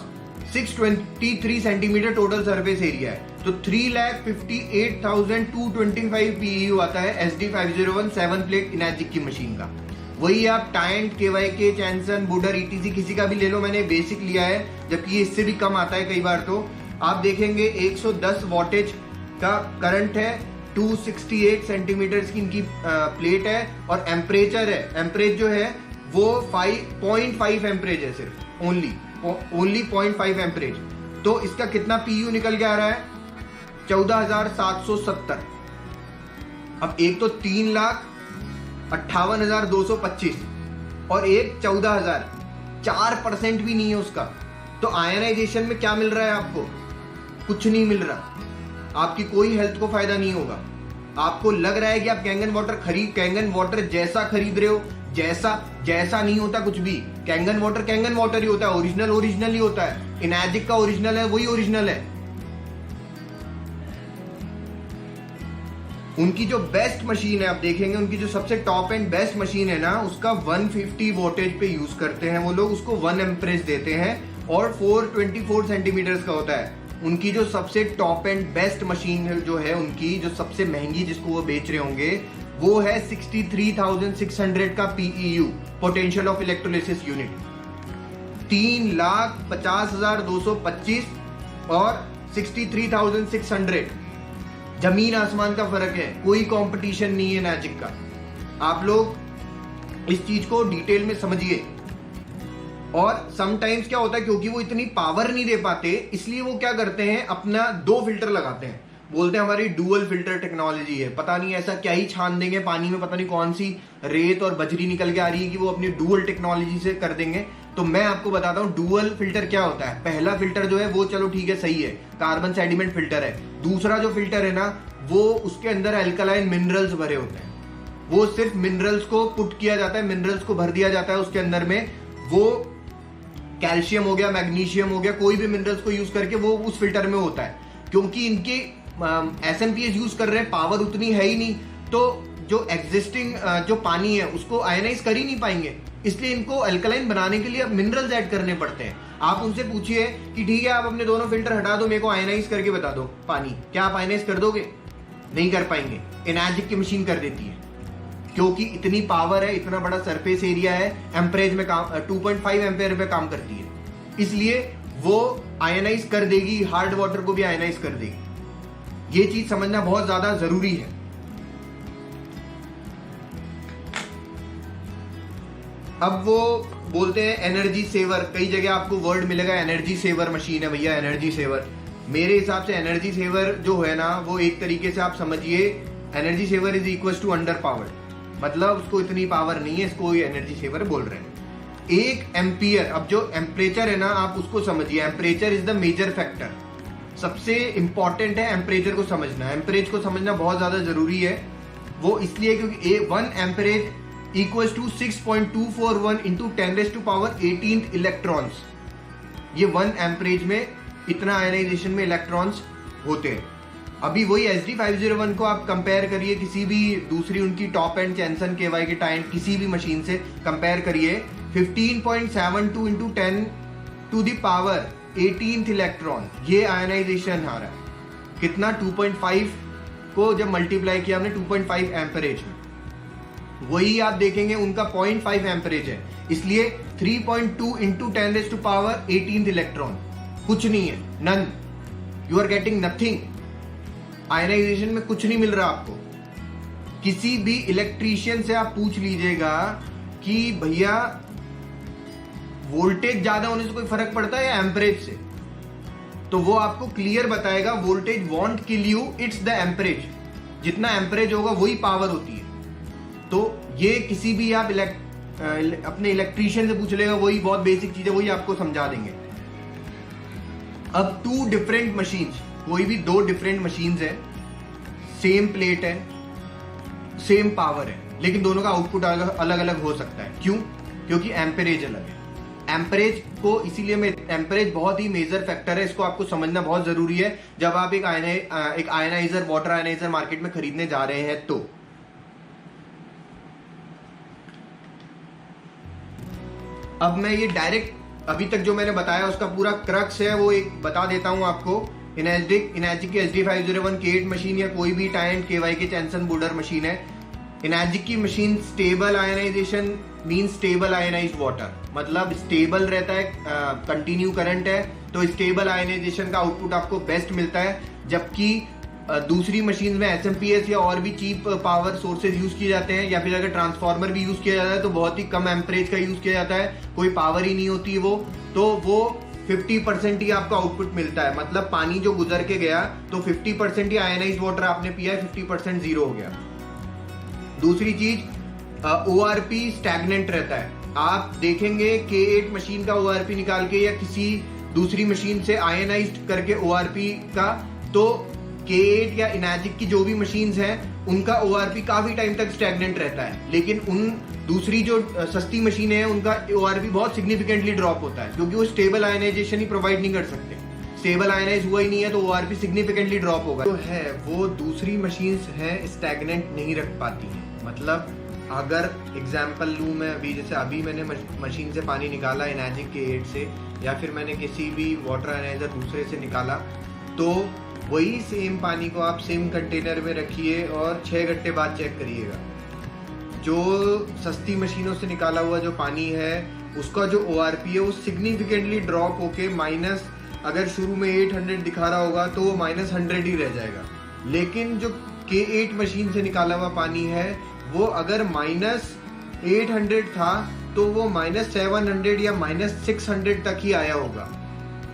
623 centimetre total surface area है। तो 3,58,225 पीईयू आता है SD501 7 प्लेट इनर्जिक की मशीन का। वही आप टायंट, KYK, चैनसन, बुडर, ETC किसी का भी ले लो, मैंने बेसिक लिया है, जबकि ये इससे भी कम आता है कई बार। तो आप देखेंगे 110 वॉटेज का करंट है, 268 सेंटीमीटर की इनकी प्लेट है, और एम्परेचर है, एम्परेज जो है वो 5.5 एम्परेज है, सिर्फ ओनली 0.5 एम्परेज। तो इसका कितना पीयू निकल के आ रहा है? 14,770। अब एक तो 3,58,225 और एक 14,000, 4% भी नहीं है उसका। तो आयनाइजेशन में क्या मिल रहा है आपको? कुछ नहीं मिल रहा, आपकी कोई हेल्थ को फायदा नहीं होगा। आपको लग रहा है कि आप कैंगन वाटर जैसा खरीद रहे हो, जैसा नहीं होता कुछ भी। कैंगन वाटर ही होता है, ओरिजिनल ही होता है। इनर्जिक का ओरिजिनल है, वही ओरिजिनल है। उनकी जो बेस्ट मशीन है, आप देखेंगे उनकी जो सबसे टॉप एंड बेस्ट मशीन है ना, उसका 150 वोल्टेज पे यूज करते हैं वो लोग, उसको 1 एम्परेज देते हैं और 424 सेंटीमीटर का होता है। उनकी जो सबसे टॉप एंड बेस्ट मशीन जो है, उनकी जो सबसे महंगी जिसको वो बेच रहे होंगे, वो है 63,600 का पीईयू पोटेंशियल ऑफ इलेक्ट्रोलिसिस यूनिट। 3,50,225 और 63,600, जमीन आसमान का फर्क है, कोई कंपटीशन नहीं है मैजिक का। आप लोग इस चीज को डिटेल में समझिए। और समटाइम्स क्या होता है, क्योंकि वो इतनी पावर नहीं दे पाते, इसलिए वो क्या करते हैं, अपना 2 फिल्टर लगाते हैं। बोलते हैं हमारी डुअल फिल्टर टेक्नोलॉजी है, पता नहीं ऐसा क्या ही छान देंगे पानी में, पता नहीं कौन सी रेत और बजरी निकल के आ रही है कि वो अपनी डुअल टेक्नोलॉजी से कर देंगे। तो मैं आपको बताता हूँ डुअल फिल्टर क्या होता है। पहला फिल्टर जो है वो चलो ठीक है, सही है, कार्बन सेडिमेंट फिल्टर है। दूसरा जो फिल्टर है ना, वो उसके अंदर एल्कलाइन मिनरल्स भरे होते हैं। वो सिर्फ मिनरल्स को पुट किया जाता है, मिनरल्स को भर दिया जाता है उसके अंदर में। वो कैल्शियम हो गया, मैग्नीशियम हो गया, कोई भी मिनरल्स को यूज करके वो उस फिल्टर में होता है। क्योंकि इनके एसएमपीएस यूज कर रहे हैं, पावर उतनी है ही नहीं, तो जो एग्जिस्टिंग जो पानी है उसको आयनाइज कर ही नहीं पाएंगे, इसलिए इनको अल्कलाइन बनाने के लिए मिनरल्स ऐड करने पड़ते हैं। आप उनसे पूछिए कि ठीक है आप अपने दोनों फिल्टर हटा दो, मेरे को आयनाइज करके बता दो पानी, क्या आप आयनाइज कर दोगे? नहीं कर पाएंगे। इनर्जिक की मशीन कर देती है, क्योंकि इतनी पावर है, इतना बड़ा सरफेस एरिया है, एम्परेज में काम 2.5 एम्पेयर पे काम करती है, इसलिए वो आयनाइज कर देगी, हार्ड वाटर को भी आयनाइज कर देगी। ये चीज समझना बहुत ज्यादा जरूरी है। अब वो बोलते हैं एनर्जी सेवर, कई जगह आपको वर्ड मिलेगा एनर्जी सेवर मशीन है भैया, एनर्जी सेवर। मेरे हिसाब से एनर्जी सेवर जो है ना, वो एक तरीके से आप समझिए energy saver is equal to underpowered. मतलब उसको इतनी पावर नहीं है, इसको कोई एनर्जी सेवर बोल रहे हैं। 1 एम्पियर, अब जो एम्परेचर है ना आप उसको समझिए, एम्परेचर इज द मेजर फैक्टर। सबसे इंपॉर्टेंट है एम्परेचर को समझना, एम्परेज को समझना बहुत ज्यादा जरूरी है। वो इसलिए क्योंकि 1 amperage equals to 6.241 into 10⁻18 electrons. ये 1 एम्परेज में इतना आयनाइजेशन में इलेक्ट्रॉन्स होते हैं। अभी वही SD501 को आप कंपेयर करिए किसी भी दूसरी उनकी टॉप एंड चैनसन KY के टाइम किसी भी मशीन से कंपेयर करिए, 15.72 इंटू 10⁻18 इलेक्ट्रॉन ये आयनाइजेशन आ रहा है। कितना? 2.5 को जब मल्टीप्लाई किया हमने 2.5 एम्परेज में, वही आप देखेंगे उनका 0.5 एम्परेज है, इसलिए 3.2 इंटू 10⁻18 इलेक्ट्रॉन कुछ नहीं है, none. You are getting nothing. Ionization में कुछ नहीं मिल रहा आपको। किसी भी इलेक्ट्रीशियन से आप पूछ लीजिएगा कि भैया वोल्टेज ज्यादा होने से कोई फर्क पड़ता है या एम्परेज से, तो वो आपको क्लियर बताएगा voltage want kill you, it's the amperage. जितना एम्परेज होगा वही पावर होती है। तो ये किसी भी आप अपने इलेक्ट्रीशियन से पूछ लेगा, वही बहुत बेसिक चीज है, वही आपको समझा देंगे। अब 2 डिफरेंट मशीन्स, कोई भी 2 डिफरेंट मशीन्स है, सेम प्लेट है, सेम पावर है, लेकिन दोनों का आउटपुट अलग अलग हो सकता है। क्यों? क्योंकि एम्परेज अलग है। एम्परेज को इसीलिए एम्परेज बहुत ही मेजर फैक्टर है, इसको आपको समझना बहुत जरूरी है जब आप एक आयनाइजर, वाटर आयनाइजर मार्केट में खरीदने जा रहे हैं। तो अब मैं ये डायरेक्ट अभी तक जो मैंने बताया उसका पूरा क्रक्स है वो एक बता देता हूं आपको। इनर्जिक की SD501 K8 मशीन या कोई भी टाइंट KY के चैनसन बुडर मशीन है, इनर्जिक की machine stable ionization mean stable ionized water, मतलब स्टेबल रहता है, कंटिन्यू करंट है, तो स्टेबल आयनाइजेशन का आउटपुट आपको बेस्ट मिलता है। जबकि दूसरी मशीन में SMPS या और भी चीप पावर सोर्सेज यूज किए जाते हैं, या फिर अगर ट्रांसफार्मर भी यूज किया जाता है तो बहुत ही कम एम्परेज का यूज किया जाता है, कोई पावर ही नहीं होती वो, तो वो 50% ही आपको आउटपुट मिलता है। मतलब पानी जो गुजर के गया तो 50% ही आयनाइज्ड वाटर आपने पिया है, 50% जीरो हो गया। दूसरी चीज, ORP स्टैग्नेंट रहता है। आप देखेंगे K8 मशीन का ORP निकाल के या किसी दूसरी मशीन से आयनाइज्ड करके ORP का, तो K8 या इनर्जिक की जो भी मशीन्स हैं उनका ORP काफी टाइम तक स्टैग्नेंट रहता है, लेकिन उन दूसरी जो सस्ती मशीनें हैं उनका ORP बहुत सिग्निफिकेंटली ड्रॉप होता है, क्योंकि वो स्टेबल आयनाइजेशन ही प्रोवाइड नहीं कर सकते। स्टेबल आयनाइज हुआ ही नहीं है तो ORP सिग्निफिकेंटली ड्रॉप होगा। तो है वो दूसरी मशीन्स हैं स्टैग्नेंट नहीं रख पाती हैं। मतलब अगर एग्जाम्पल लूँ मैं, अभी जैसे अभी मैंने मशीन से पानी निकाला इनर्जिक K8 से, या फिर मैंने किसी भी वाटर एनालाइजर दूसरे से निकाला, तो वही सेम पानी को आप सेम कंटेनर में रखिए और 6 घंटे बाद चेक करिएगा। जो सस्ती मशीनों से निकाला हुआ जो पानी है उसका जो ORP है वो सिग्निफिकेंटली ड्रॉप होके माइनस, अगर शुरू में 800 दिखा रहा होगा तो वो -100 ही रह जाएगा। लेकिन जो K8 मशीन से निकाला हुआ पानी है वो अगर -800 था तो वो -700 या -600 तक ही आया होगा।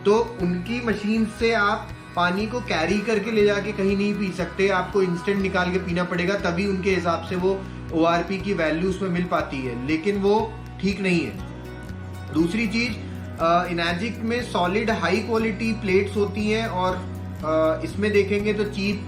तो उनकी मशीन से आप पानी को कैरी करके ले जाके कहीं नहीं पी सकते, आपको इंस्टेंट निकाल के पीना पड़ेगा, तभी उनके हिसाब से वो ORP की वैल्यू उसमें मिल पाती है, लेकिन वो ठीक नहीं है। दूसरी चीज, इनर्जिक में सॉलिड हाई क्वालिटी प्लेट्स होती हैं और इसमें देखेंगे तो चीप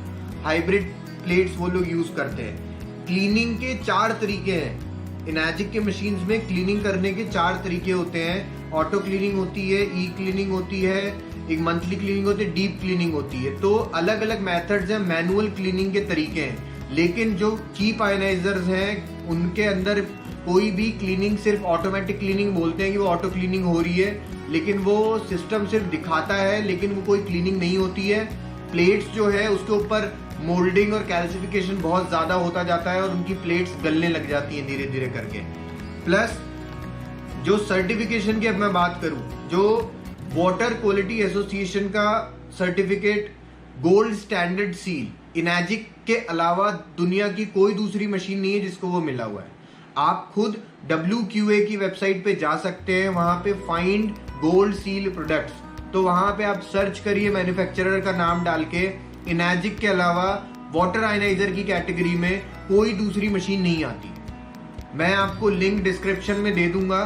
हाइब्रिड प्लेट्स वो लोग यूज करते हैं। क्लीनिंग के 4 तरीके हैं इनर्जिक के मशीन्स में। क्लीनिंग करने के 4 तरीके होते हैं। ऑटो क्लीनिंग होती है, ई क्लीनिंग होती है, एक मंथली क्लीनिंग होती है, डीप क्लीनिंग होती है। तो अलग अलग मेथड्स हैं, मैनुअल क्लीनिंग के तरीके हैं। लेकिन जो चीप आयनाइजर्स हैं उनके अंदर कोई भी क्लीनिंग, सिर्फ ऑटोमेटिक क्लीनिंग बोलते हैं कि वो ऑटो क्लीनिंग हो रही है, लेकिन वो सिस्टम सिर्फ दिखाता है, लेकिन वो कोई क्लीनिंग नहीं होती है। प्लेट्स जो है उसके ऊपर मोल्डिंग और कैल्सिफिकेशन बहुत ज्यादा होता जाता है और उनकी प्लेट्स गलने लग जाती हैं धीरे धीरे करके। प्लस जो सर्टिफिकेशन की अब मैं बात करूं, जो वाटर क्वालिटी एसोसिएशन का सर्टिफिकेट गोल्ड स्टैंडर्ड सील, इनर्जिक के अलावा दुनिया की कोई दूसरी मशीन नहीं है जिसको वो मिला हुआ है। आप खुद WQA की वेबसाइट पे जा सकते हैं, वहां पे फाइंड गोल्ड सील प्रोडक्ट्स, तो वहां पे आप सर्च करिए मैन्युफैक्चरर का नाम डाल के, इनर्जिक के अलावा वाटर आयनाइजर की कैटेगरी में कोई दूसरी मशीन नहीं आती। मैं आपको लिंक डिस्क्रिप्शन में दे दूंगा,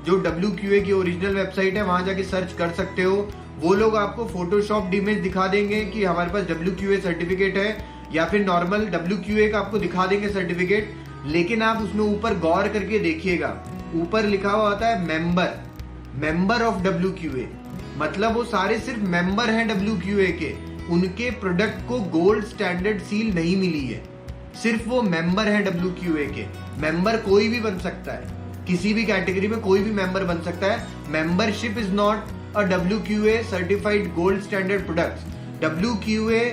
जो WQA की ओरिजिनल वेबसाइट है, वहां जाके सर्च कर सकते हो। वो लोग आपको फोटोशॉप इमेज दिखा देंगे कि हमारे पास WQA सर्टिफिकेट है, या फिर नॉर्मल WQA का आपको दिखा देंगे सर्टिफिकेट। लेकिन आप उसमें ऊपर गौर करके देखिएगा, ऊपर लिखा हुआ होता है मेंबर ऑफ WQA, मतलब वो सारे सिर्फ मेंबर हैं WQA के, उनके प्रोडक्ट को गोल्ड स्टैंडर्ड सील नहीं मिली है, सिर्फ वो मेंबर है WQA के। मेंबर कोई भी बन सकता है, किसी भी कैटेगरी में कोई भी मेंबर बन सकता है। Membership is not a WQA certified gold standard products. WQA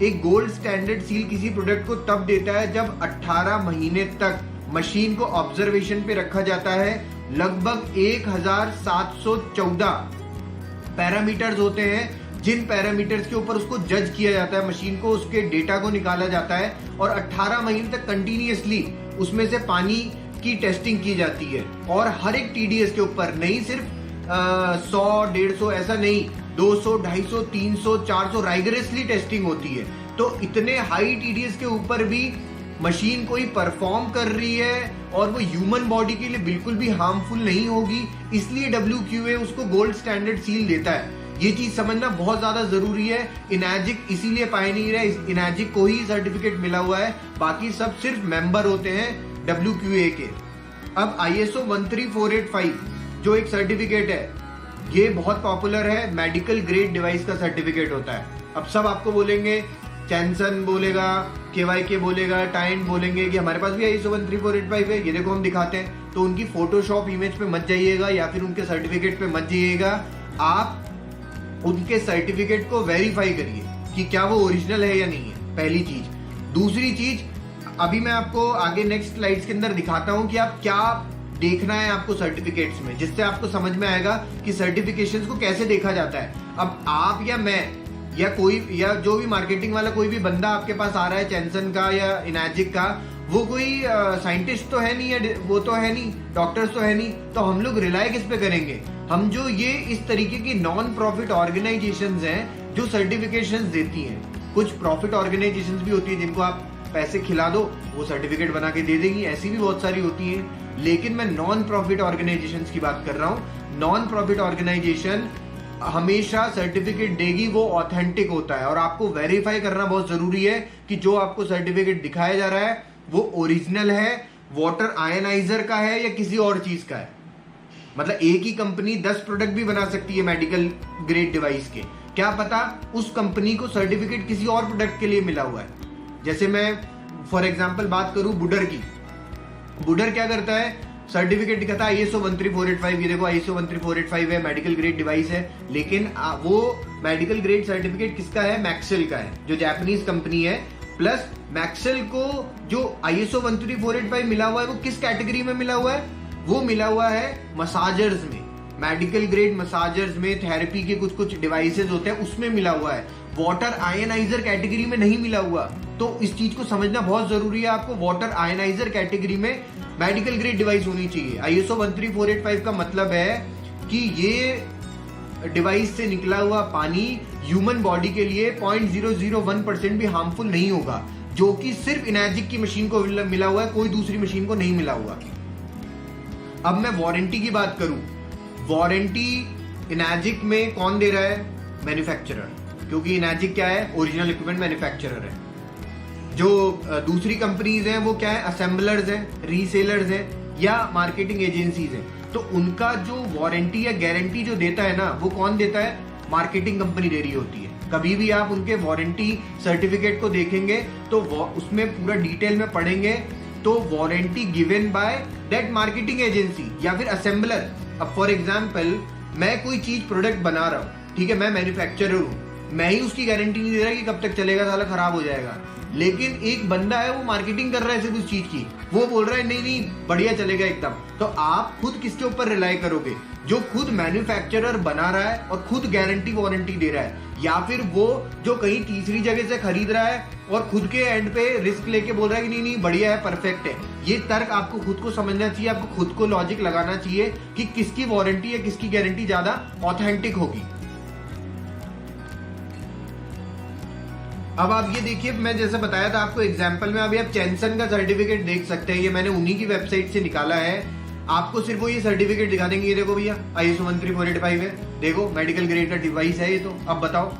एक गोल्ड स्टैंडर्ड सील किसी प्रोडक्ट को तब देता है जब 18 महीने तक मशीन को ऑब्जर्वेशन पे रखा जाता है। लगभग 1714 पैरामीटर्स होते हैं, जिन पैरामीटर्स के ऊपर उसको जज किया जाता है, मशीन को उसके डेटा को निकाला जाता है, और 18 महीने तक कंटिन्यूअसली उसमें से पानी की टेस्टिंग की जाती है। और हर एक TDS के ऊपर, नहीं सिर्फ 100 150 ऐसा नहीं, 200 250 300 400 राइगरसली टेस्टिंग होती है। तो इतने हाई TDS के ऊपर भी मशीन कोई परफॉर्म कर रही है और वो ह्यूमन बॉडी के लिए बिल्कुल भी हार्मफुल नहीं होगी, इसलिए WQA उसको गोल्ड स्टैंडर्ड सील देता है। ये चीज समझना बहुत ज्यादा जरूरी है। इनैजिक इसीलिए पायनियर है, इनैजिक को ही सर्टिफिकेट मिला हुआ है, बाकी सब सिर्फ मेंबर होते हैं WQA के। अब ISO 13485 जो एक सर्टिफिकेट है, ये बहुत पॉपुलर है, मेडिकल ग्रेड डिवाइस का सर्टिफिकेट होता है। अब सब आपको बोलेंगे, चैनसन बोलेगा, KYK बोलेगा, टाइंट बोलेंगे कि हमारे पास भी ISO 13485 है, ये देखो हम दिखाते हैं। तो उनकी फोटोशॉप इमेज पे मत जाइएगा या फिर उनके सर्टिफिकेट पे मत जाइएगा, आप उनके सर्टिफिकेट को वेरीफाई करिए कि क्या वो ओरिजिनल है या नहीं है, पहली चीज। दूसरी चीज, अभी मैं आपको आगे नेक्स्ट स्लाइड्स के अंदर दिखाता हूं कि आप क्या देखना है आपको सर्टिफिकेट्स में, जिससे आपको समझ में आएगा कि सर्टिफिकेशंस को कैसे देखा जाता है। अब आप या मैं या कोई, या जो भी मार्केटिंग वाला कोई भी बंदा आपके पास आ रहा है चैनसन का या इनैजिक का, वो कोई साइंटिस्ट तो है नहीं, या वो तो है नहीं, डॉक्टर्स तो है नहीं, तो हम लोग रिलाय किस पे करेंगे? हम जो ये इस तरीके की नॉन प्रॉफिट ऑर्गेनाइजेशंस हैं जो सर्टिफिकेशंस देती हैं। कुछ प्रॉफिट ऑर्गेनाइजेशंस भी होती है जिनको आप पैसे खिला दो, वो सर्टिफिकेट बना के दे देंगी, ऐसी भी बहुत सारी होती हैं। लेकिन मैं नॉन प्रॉफिट ऑर्गेनाइजेशंस की बात कर रहा हूँ। नॉन प्रॉफिट ऑर्गेनाइजेशन हमेशा सर्टिफिकेट देगी, वो ऑथेंटिक होता है, और आपको वेरीफाई करना बहुत जरूरी है कि जो आपको सर्टिफिकेट दिखाया जा रहा है वो ओरिजिनल है, वाटर आयनाइजर का है या किसी और चीज का है। मतलब एक ही कंपनी 10 प्रोडक्ट भी बना सकती है मेडिकल ग्रेड डिवाइस के, क्या पता उस कंपनी को सर्टिफिकेट किसी और प्रोडक्ट के लिए मिला हुआ है। जैसे मैं फॉर एग्जांपल बात करूं बुडर की, बुडर क्या करता है, सर्टिफिकेट दिखाता है ISO 13485, ये देखो ISO 13485 है, मेडिकल ग्रेड डिवाइस है, लेकिन वो मेडिकल ग्रेड सर्टिफिकेट किसका है? मैक्सेल का है, जो जापानीज कंपनी है। प्लस मैक्सेल को जो ISO 13485 मिला हुआ है वो किस कैटेगरी में मिला हुआ है? वो मिला हुआ है मसाजर्स में, मेडिकल ग्रेड मसाजर्स में, थेरेपी के कुछ कुछ डिवाइसेस होते हैं उसमें मिला हुआ है, वाटर आयनाइजर कैटेगरी में नहीं मिला हुआ। तो इस चीज को समझना बहुत जरूरी है, आपको वाटर आयनाइजर कैटेगरी में मेडिकल ग्रेड डिवाइस होनी चाहिए। ISO 13485 का मतलब है कि ये डिवाइस से निकला हुआ पानी ह्यूमन बॉडी के लिए 0.001% भी हार्मफुल नहीं होगा, जो कि सिर्फ इनैजिक की मशीन को मिला हुआ है, कोई दूसरी मशीन को नहीं मिला हुआ। अब मैं वारंटी की बात करूं, वारंटी इनैजिक में कौन दे रहा है? मैन्युफैक्चरर, क्योंकि इनैजिक क्या है? ओरिजिनल इक्विपमेंट मैन्युफैक्चरर है। जो दूसरी कंपनीज हैं वो क्या है? असेंबलर्स हैं, रीसेलर्स हैं या मार्केटिंग एजेंसीज हैं। तो उनका जो वारंटी या गारंटी जो देता है ना, वो कौन देता है? मार्केटिंग कंपनी दे रही होती है। कभी भी आप उनके वारंटी सर्टिफिकेट को देखेंगे तो उसमें पूरा डिटेल में पढ़ेंगे तो warranty given by that marketing agency या फिर असेंबलर। अब फॉर एग्जांपल मैं कोई चीज प्रोडक्ट बना रहा हूँ, ठीक है, मैं मैन्युफैक्चरर हूँ, मैं ही उसकी गारंटी नहीं दे रहा कि कब तक चलेगा, साला खराब हो जाएगा। लेकिन एक बंदा है वो मार्केटिंग कर रहा है सिर्फ उस चीज की, वो बोल रहा है नहीं नहीं बढ़िया चलेगा एकदम। तो आप खुद किसके ऊपर रिलाई करोगे? जो खुद मैन्युफैक्चरर बना रहा है और खुद गारंटी वारंटी दे रहा है, या फिर वो जो कहीं तीसरी जगह से खरीद रहा है और खुद के एंड पे रिस्क लेके बोल रहा है कि नहीं नहीं बढ़िया है, परफेक्ट है। ये तर्क आपको खुद को समझना चाहिए, आपको खुद को लॉजिक लगाना चाहिए कि किसकी वारंटी या किसकी गारंटी ज्यादा ऑथेंटिक होगी। अब आप ये देखिए, मैं जैसे बताया था आपको एग्जाम्पल में, अभी आप चैनसन का सर्टिफिकेट देख सकते हैं, ये मैंने उन्हीं की वेबसाइट से निकाला है। आपको सिर्फ वो ये सर्टिफिकेट दिखा देंगे, ये देखो भैया ISO 13485 है, देखो मेडिकल ग्रेड का डिवाइस है ये, तो अब बताओ।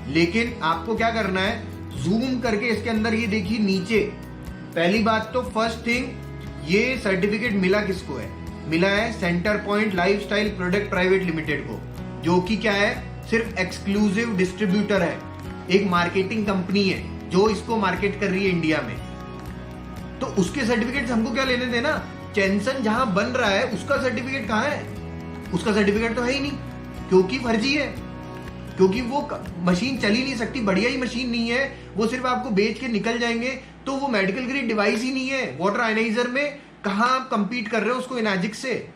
लेकिन आपको क्या करना है, जूम करके इसके अंदर ये देखिए नीचे, पहली बात तो फर्स्ट थिंग, ये सर्टिफिकेट मिला किसको है, मिला है centre point lifestyle product private limited को, जो कि क्या है, सिर्फ एक्सक्लूसिव डिस्ट्रीब्यूटर है, एक मार्केटिंग कंपनी है जो इसको मार्केट कर रही है इंडिया में। तो उसके सर्टिफिकेट हमको क्या लेने देना, चैनसन जहां बन रहा है उसका सर्टिफिकेट कहां है, उसका सर्टिफिकेट तो है ही नहीं, क्योंकि फर्जी है, क्योंकि वो मशीन चल ही नहीं सकती, बढ़िया ही मशीन नहीं है, वो सिर्फ आपको बेच के निकल जाएंगे, तो वो मेडिकल ग्रेड डिवाइस ही नहीं है। वाटर आयनाइजर में कहां आप कंपीट कर रहे हो उसको इनर्जिक से,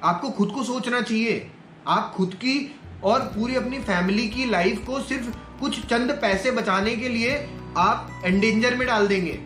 आपको खुद को सोचना चाहिए। आप खुद की और पूरी अपनी फैमिली की लाइफ को सिर्फ कुछ चंद पैसे बचाने के लिए आप एंडेंजर में डाल देंगे।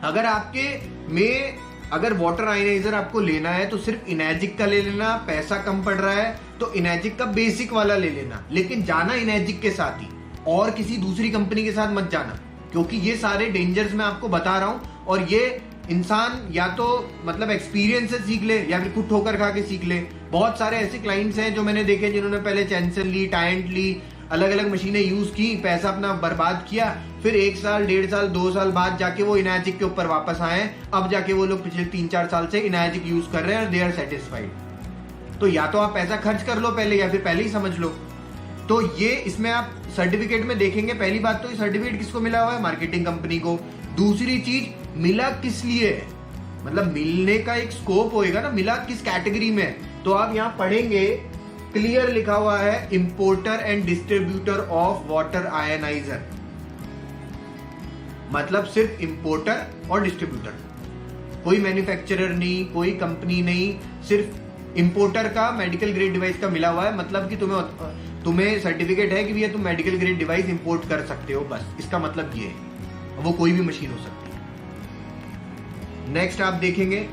अगर आपके में अगर वाटर आयनाइजर आपको लेना है तो सिर्फ इनर्जिक का ले लेना, पैसा कम पड़ रहा है तो इनर्जिक का बेसिक वाला ले लेना, लेकिन जाना इनर्जिक के साथ ही, और किसी दूसरी कंपनी के साथ मत जाना, क्योंकि ये सारे डेंजर्स मैं आपको बता रहा हूं। और ये इंसान या तो मतलब एक्सपीरियंस से सीख ले या फिर खुद ठोकर खा के सीख ले। बहुत सारे ऐसे क्लाइंट्स हैं जो मैंने देखे जिन्होंने पहले चैनसन ली, टायंट ली, अलग अलग मशीनें यूज की, पैसा अपना बर्बाद किया, फिर 1 साल 1.5 साल 2 साल बाद जाके वो इनर्जिक के ऊपर वापस आए। अब जाके वो लोग पिछले 3-4 साल से इनर्जिक यूज कर रहे हैं और दे आर सेटिस्फाइड। तो या तो आप पैसा खर्च कर लो पहले, या फिर पहले ही समझ लो। तो ये इसमें आप सर्टिफिकेट में देखेंगे, पहली बात तो ये सर्टिफिकेट किसको मिला हुआ है, मार्केटिंग कंपनी को। दूसरी चीज, मिला किस लिए है, मतलब मिलने का एक स्कोप होएगा ना, मिला किस कैटेगरी में। तो आप यहाँ पढ़ेंगे, क्लियर लिखा हुआ है importer and distributor of water ionizer, मतलब सिर्फ इंपोर्टर और डिस्ट्रीब्यूटर, कोई मैन्युफैक्चरर नहीं, कोई कंपनी नहीं, सिर्फ इंपोर्टर का मेडिकल ग्रेड डिवाइस का मिला हुआ है। मतलब कि तुम्हें सर्टिफिकेट है कि भैया तुम मेडिकल ग्रेड डिवाइस इंपोर्ट कर सकते हो, बस इसका मतलब ये है। वो कोई भी मशीन हो सकती है। नेक्स्ट आप देखेंगे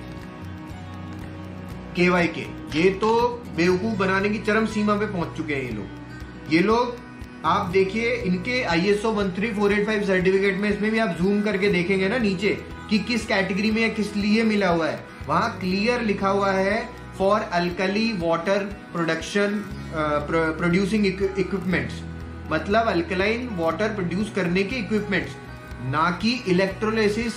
KYK, ये तो बेवकूफ बनाने की चरम सीमा पे पहुंच चुके हैं ये लोग। आप देखिए इनके ISO 13485 सर्टिफिकेट में, इसमें भी आप जूम करके देखेंगे ना नीचे कि किस कैटेगरी में या किस लिए मिला हुआ है, वहां क्लियर लिखा हुआ है for alkali water production producing equipments, मतलब अल्कलाइन वाटर प्रोड्यूस करने के इक्विपमेंट्स, ना कि इलेक्ट्रोलिसिस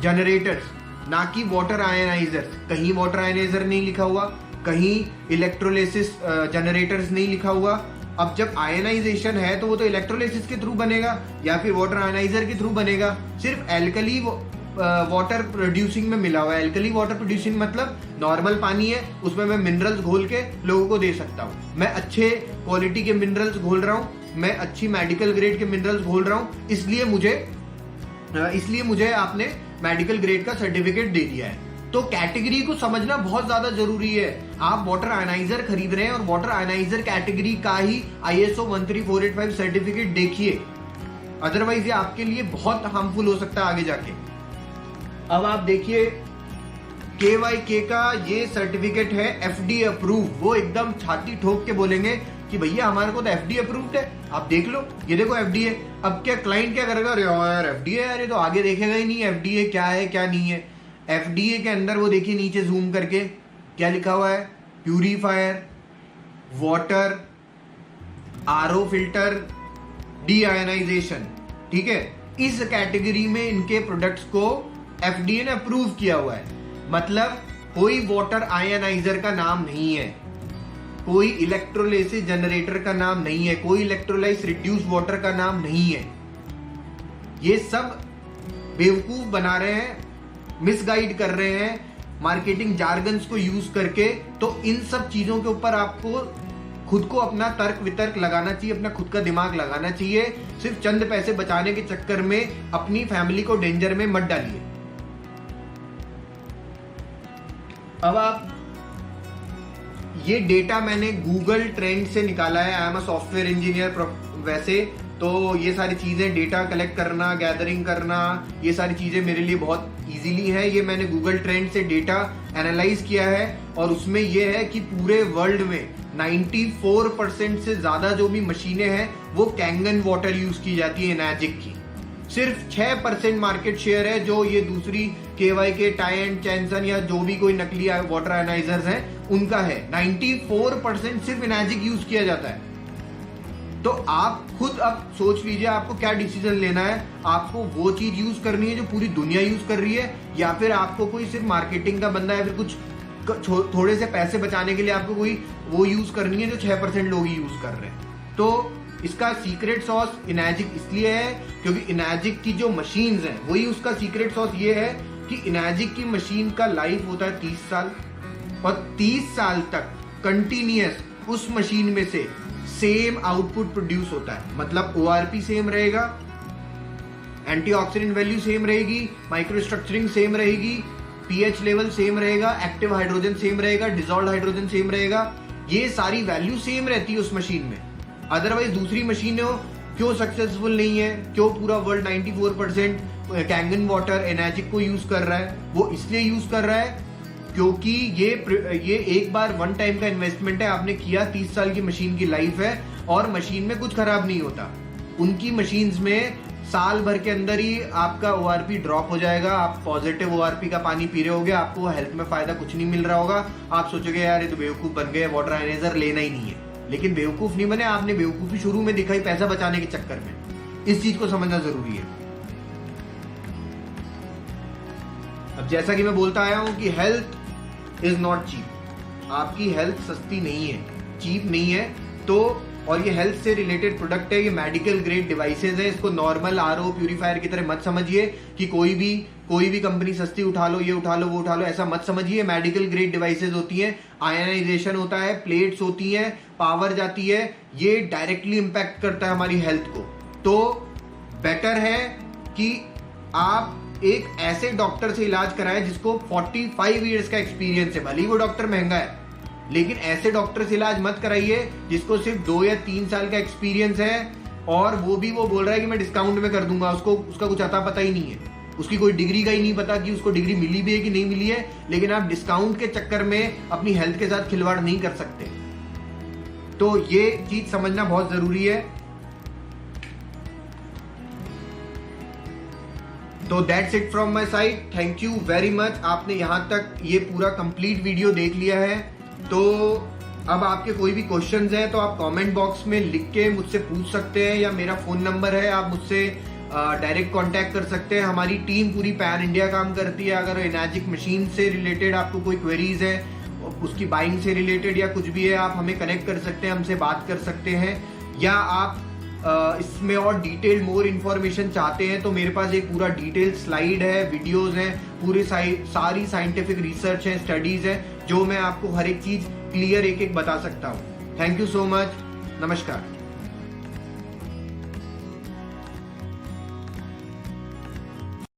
जनरेटर्स, ना कि वाटर आयनाइजर्स। कहीं वाटर आयनाइजर नहीं लिखा हुआ, कहीं इलेक्ट्रोलिसिस जनरेटर्स नहीं लिखा हुआ। अब जब आयनाइजेशन है तो वो तो इलेक्ट्रोलिसिस के थ्रू बनेगा या फिर वाटर आयनाइजर के थ्रू बनेगा। सिर्फ एल्कली वाटर प्रोड्यूसिंग में मिला हुआ है। एल्कली वाटर प्रोड्यूसिंग मतलब नॉर्मल पानी है, उसमें मैं मिनरल्स घोल के लोगों को दे सकता हूँ। मैं अच्छे क्वालिटी के मिनरल्स घोल रहा हूँ, मैं अच्छी मेडिकल ग्रेड के मिनरल्स घोल रहा हूँ, इसलिए मुझे आपने मेडिकल ग्रेड का सर्टिफिकेट दे दिया है। तो कैटेगरी को समझना बहुत ज्यादा जरूरी है। आप वाटर आयनाइजर खरीद रहे हैं और वाटर आयनाइजर कैटेगरी का ही ISO 13485 सर्टिफिकेट देखिए, अदरवाइज ये आपके लिए बहुत हार्मफुल हो सकता है आगे जाके। अब आप देखिए KYK का ये सर्टिफिकेट है FDA अप्रूव। वो एकदम छाती ठोक के बोलेंगे कि भैया हमारे को तो FDA अप्रूव्ड है, आप देख लो, ये देखो FDA। अब क्या क्लाइंट क्या करेगा, अरे यार FDA है, अरे तो आगे देखेगा ही नहीं FDA क्या है क्या नहीं है। FDA के अंदर वो देखिए नीचे जूम करके क्या लिखा हुआ है, प्यूरीफायर, वाटर, RO फिल्टर, डीआयनाइजेशन, ठीक है। इस कैटेगरी में इनके प्रोडक्ट्स को FDA ने अप्रूव किया हुआ है। मतलब कोई वाटर आयनाइजर का नाम नहीं है, कोई इलेक्ट्रोलिसिस जनरेटर का नाम नहीं है, कोई इलेक्ट्रोलाइस रिड्यूस वाटर का नाम नहीं है। ये सब बेवकूफ बना रहे हैं, मिसगाइड कर रहे हैं मार्केटिंग जार्गन्स को यूज करके। तो इन सब चीजों के ऊपर आपको खुद को अपना तर्क वितर्क लगाना चाहिए, अपना खुद का दिमाग लगाना चाहिए। सिर्फ चंद पैसे बचाने के चक्कर में अपनी फैमिली को डेंजर में मत डालिए। अब आप ये डेटा मैंने गूगल ट्रेंड से निकाला है। I am a software engineer वैसे तो ये सारी चीजें डेटा कलेक्ट करना, गैदरिंग करना, ये सारी चीजें मेरे लिए बहुत इजीली है। ये मैंने गूगल ट्रेंड से डेटा एनालाइज किया है और उसमें यह है कि पूरे वर्ल्ड में 94% से ज्यादा जो भी मशीनें हैं वो कैंगन वाटर यूज की जाती है एनर्जिक की। सिर्फ 6% मार्केट शेयर है जो ये दूसरी KYK, टायंट, चैनसन या जो भी कोई नकली वाटर आयनाइजर्स हैं उनका है। 94% सिर्फ एनर्जिक यूज किया जाता है। तो आप खुद अब सोच लीजिए आपको क्या डिसीजन लेना है। आपको वो चीज यूज करनी है जो पूरी दुनिया यूज कर रही है, या फिर आपको कोई सिर्फ मार्केटिंग का बंदा है, फिर कुछ थोड़े से पैसे बचाने के लिए आपको कोई वो यूज करनी है जो 6% लोग ही यूज कर रहे हैं। तो इसका सीक्रेट सॉस एनर्जिक इसलिए है क्योंकि एनर्जिक की जो मशीन्स हैं वही उसका सीक्रेट सॉस ये है कि एनर्जिक की मशीन का लाइफ होता है 30 साल और 30 साल तक कंटिन्यूअस उस मशीन में से सेम आउटपुट प्रोड्यूस होता है। मतलब ORP सेम रहेगा, एंटीऑक्सीडेंट वैल्यू सेम रहेगी, माइक्रोस्ट्रक्चरिंग सेम रहेगी, pH लेवल सेम रहेगा, एक्टिव हाइड्रोजन सेम रहेगा, डिसॉल्व्ड हाइड्रोजन सेम रहेगा। ये सारी वैल्यू सेम रहती है उस मशीन में। अदरवाइज दूसरी मशीनें क्यों सक्सेसफुल नहीं है, क्यों पूरा वर्ल्ड 94% कैंगन वाटर एनर्जिक को यूज कर रहा है? वो इसलिए यूज कर रहा है क्योंकि ये एक बार वन टाइम का इन्वेस्टमेंट है, आपने किया, 30 साल की मशीन की लाइफ है और मशीन में कुछ खराब नहीं होता। उनकी मशीन्स में साल भर के अंदर ही आपका ORP ड्रॉप हो जाएगा। आप पॉजिटिव ORP का पानी पी रहे होगे, आपको हेल्थ में फायदा कुछ नहीं मिल रहा होगा। आप सोचोगे यार ये तो बेवकूफ बन गए, वाटर आयनाइजर लेना ही नहीं है। लेकिन बेवकूफ नहीं बने, आपने बेवकूफी शुरू में दिखाई पैसा बचाने के चक्कर में। इस चीज को समझना जरूरी है। अब जैसा कि मैं बोलता आया हूं कि हेल्थ इज नॉट चीप। आपकी हेल्थ सस्ती नहीं है, चीप नहीं है। तो और ये हेल्थ से रिलेटेड प्रोडक्ट है, ये मेडिकल ग्रेड डिवाइसेज है। इसको नॉर्मल RO प्यूरिफायर की तरह मत समझिए कि कोई भी कंपनी सस्ती उठा लो, ये उठा लो, वो उठा लो, ऐसा मत समझिए। मेडिकल ग्रेड डिवाइसेज होती हैं, आयनाइजेशन होता है, प्लेट्स होती हैं, पावर जाती है, ये डायरेक्टली इंपैक्ट करता है हमारी हेल्थ को। तो बेटर है कि आप एक ऐसे डॉक्टर से इलाज कराएं जिसको 45 ईयर्स का एक्सपीरियंस है। भले ही वो डॉक्टर महंगा है, लेकिन ऐसे डॉक्टर से इलाज मत कराइए जिसको सिर्फ 2 या 3 साल का एक्सपीरियंस है और वो बोल रहा है कि मैं डिस्काउंट में कर दूंगा। उसका कुछ अता पता ही नहीं है, उसकी कोई डिग्री का ही नहीं पता कि उसको डिग्री मिली भी है कि नहीं मिली है। लेकिन आप डिस्काउंट के चक्कर में अपनी हेल्थ के साथ खिलवाड़ नहीं कर सकते। तो ये चीज समझना बहुत जरूरी है। तो that's it from my side. Thank you very much. आपने यहां तक ये पूरा कंप्लीट वीडियो देख लिया है। तो अब आपके कोई भी क्वेश्चंस हैं तो आप कमेंट बॉक्स में लिख के मुझसे पूछ सकते हैं, या मेरा फोन नंबर है, आप मुझसे डायरेक्ट कांटेक्ट कर सकते हैं। हमारी टीम पूरी पैन इंडिया काम करती है। अगर एनर्जिक मशीन से रिलेटेड आपको कोई क्वेरीज है, उसकी बाइंग से रिलेटेड या कुछ भी है, आप हमें कनेक्ट कर सकते हैं, हमसे बात कर सकते हैं। या आप इसमें और डिटेल मोर इन्फॉर्मेशन चाहते हैं तो मेरे पास एक पूरा डिटेल स्लाइड है, वीडियोस हैं, पूरी सारी साइंटिफिक रिसर्च है, स्टडीज है, जो मैं आपको हर एक चीज क्लियर एक एक बता सकता हूँ। Thank you so much. नमस्कार।